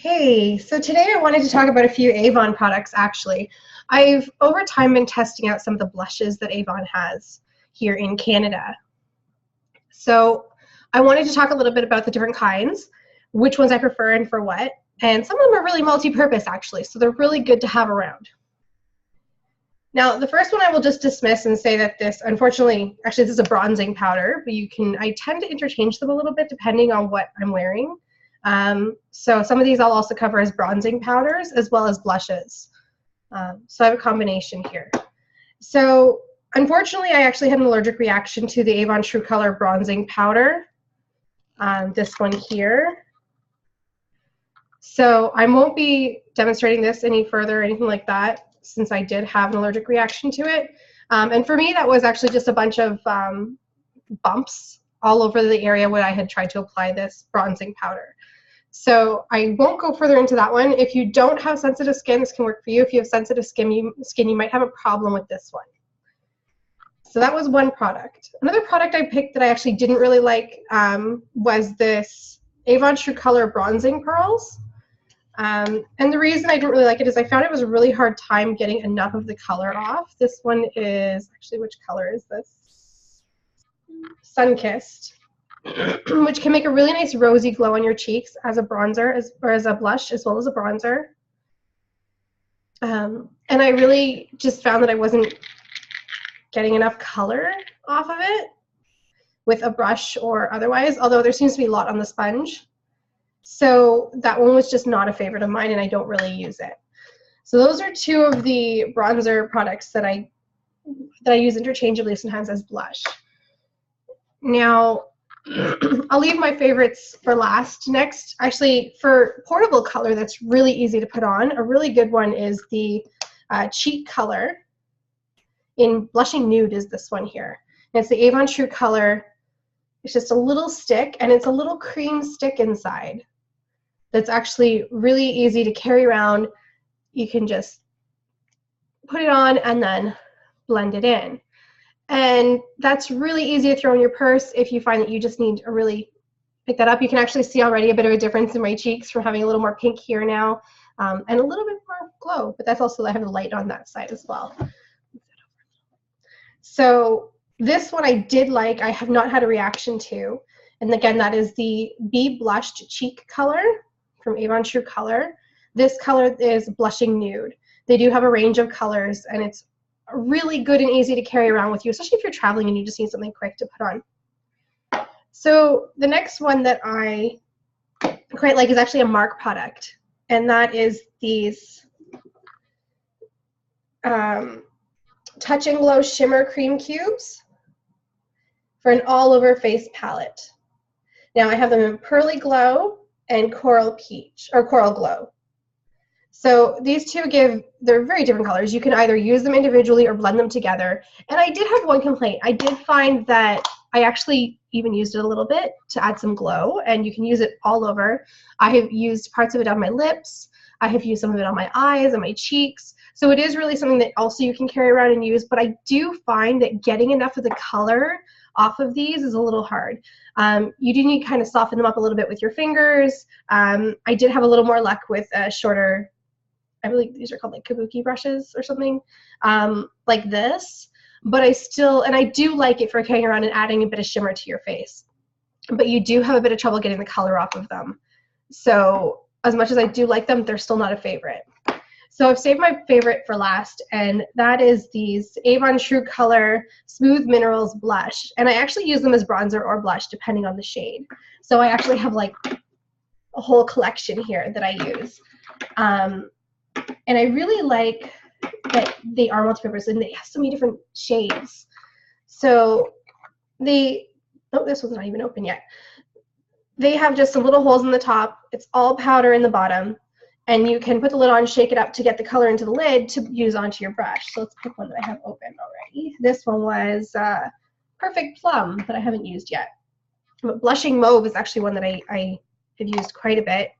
Hey, so today I wanted to talk about a few Avon products actually. I've over time been testing out some of the blushes that Avon has here in Canada. So I wanted to talk a little bit about the different kinds, which ones I prefer and for what, and some of them are really multi-purpose actually, so they're really good to have around. Now the first one I will just dismiss and say that this, unfortunately, actually this is a bronzing powder, but I tend to interchange them a little bit depending on what I'm wearing. So some of these I'll also cover as bronzing powders as well as blushes. So I have a combination here. So unfortunately, I actually had an allergic reaction to the Avon True Color Bronzing Powder. This one here. So I won't be demonstrating this any further or anything like that since I did have an allergic reaction to it. And for me, that was actually just a bunch of bumps all over the area where I had tried to apply this bronzing powder. So I won't go further into that one. If you don't have sensitive skin, this can work for you. If you have sensitive skin, you might have a problem with this one. So that was one product. Another product I picked that I actually didn't really like was this Avon True Color Bronzing Pearls. And the reason I didn't really like it is I found it was a really hard time getting enough of the color off. This one is, actually, which color is this? Sun-Kissed. Which can make a really nice rosy glow on your cheeks as a bronzer or as a blush as well as a bronzer. And I really just found that I wasn't getting enough color off of it with a brush or otherwise, although there seems to be a lot on the sponge. So that one was just not a favorite of mine and I don't really use it. So those are two of the bronzer products that I use interchangeably sometimes as blush. Now, I'll leave my favorites for last. Next, actually, for portable color that's really easy to put on, a really good one is the cheek color in Blushing Nude is this one here. And it's the Avon True Color. It's just a little stick, and it's a little cream stick inside that's actually really easy to carry around. You can just put it on and then blend it in. And that's really easy to throw in your purse if you find that you just need to really pick that up. You can actually see already a bit of a difference in my cheeks from having a little more pink here now and a little bit more glow, but that's also, I have the light on that side as well. So this one I did like, I have not had a reaction to. And again, that is the Be Blushed Cheek Color from Avon True Color. This color is Blushing Nude. They do have a range of colors and it's really good and easy to carry around with you, especially if you're traveling and you just need something quick to put on. So the next one that I quite like is actually a Mark product, and that is these Touch and Glow Shimmer Cream Cubes for an all-over face palette. Now I have them in Pearly Glow and Coral Peach, or Coral Glow. So these two they're very different colors. You can either use them individually or blend them together. And I did have one complaint. I did find that I actually even used it a little bit to add some glow, and you can use it all over. I have used parts of it on my lips. I have used some of it on my eyes and my cheeks. So it is really something that also you can carry around and use, but I do find that getting enough of the color off of these is a little hard. You do need to kind of soften them up a little bit with your fingers. I did have a little more luck with shorter, I believe these are called like kabuki brushes or something like this, but I do like it for carrying around and adding a bit of shimmer to your face, but you do have a bit of trouble getting the color off of them. So as much as I do like them, they're still not a favorite. So I've saved my favorite for last, and that is these Avon True Color Smooth Minerals Blush, and I actually use them as bronzer or blush depending on the shade. So I actually have like a whole collection here that I use. And I really like that they are multi-purpose and they have so many different shades. So oh, this one's not even open yet. They have just some little holes in the top. It's all powder in the bottom. And you can put the lid on, shake it up to get the color into the lid to use onto your brush. So let's pick one that I have open already. This one was Perfect Plum that I haven't used yet. But Blushing Mauve is actually one that I have used quite a bit.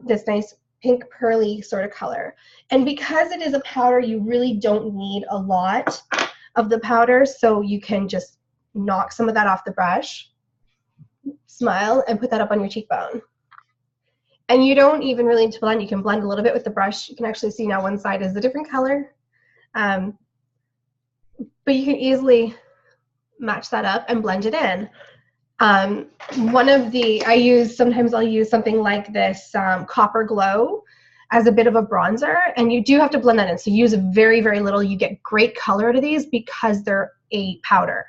This nice pink pearly sort of color. And because it is a powder, you really don't need a lot of the powder, so you can just knock some of that off the brush, smile, and put that up on your cheekbone. And you don't even really need to blend. You can blend a little bit with the brush. You can actually see now one side is a different color. But you can easily match that up and blend it in. Sometimes I'll use something like this Copper Glow as a bit of a bronzer, and you do have to blend that in. So use very, very little. You get great color out of these because they're a powder.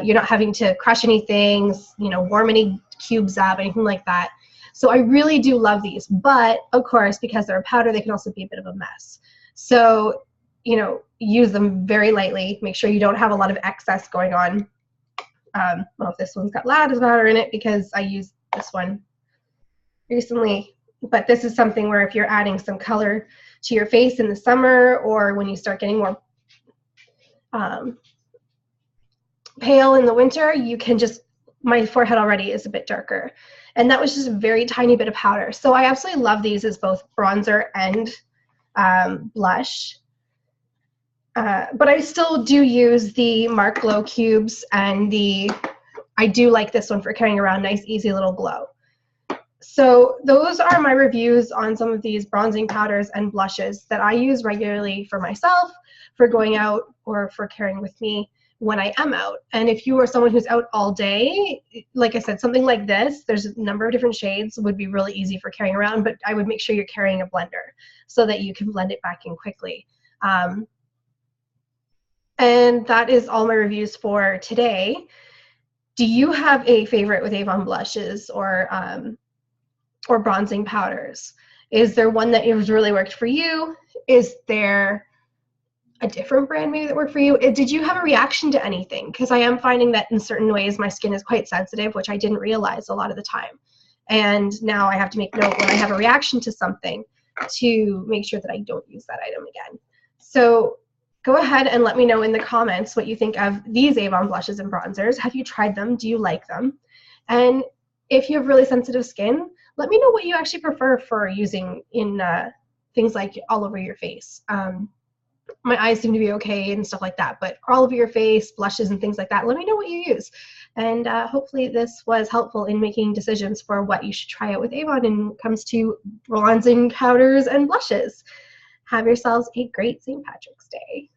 You're not having to crush anything, warm any cubes up, anything like that. So I really do love these, but of course, because they're a powder, they can also be a bit of a mess. So, use them very lightly. Make sure you don't have a lot of excess going on. Well, if this one's got lattice powder in it because I used this one recently, but this is something where if you're adding some color to your face in the summer, or when you start getting more pale in the winter, you can just, my forehead already is a bit darker, and that was just a very tiny bit of powder. So I absolutely love these as both bronzer and blush. But I still do use the Mark Glow cubes, and I do like this one for carrying around, nice, easy little glow. So those are my reviews on some of these bronzing powders and blushes that I use regularly for myself, for going out, or for carrying with me when I am out. And if you are someone who's out all day, like I said, something like this, there's a number of different shades, would be really easy for carrying around, but I would make sure you're carrying a blender so that you can blend it back in quickly. And that is all my reviews for today. Do you have a favorite with Avon blushes or bronzing powders? Is there one that has really worked for you? Is there a different brand maybe that worked for you? Did you have a reaction to anything? Because I am finding that in certain ways my skin is quite sensitive, which I didn't realize a lot of the time. And now I have to make note when I have a reaction to something to make sure that I don't use that item again. So go ahead and let me know in the comments what you think of these Avon blushes and bronzers. Have you tried them? Do you like them? And if you have really sensitive skin, let me know what you actually prefer for using in things like all over your face. My eyes seem to be okay and stuff like that, but all over your face, blushes and things like that, let me know what you use. And hopefully this was helpful in making decisions for what you should try out with Avon when it comes to bronzing powders and blushes. Have yourselves a great St. Patrick's Day.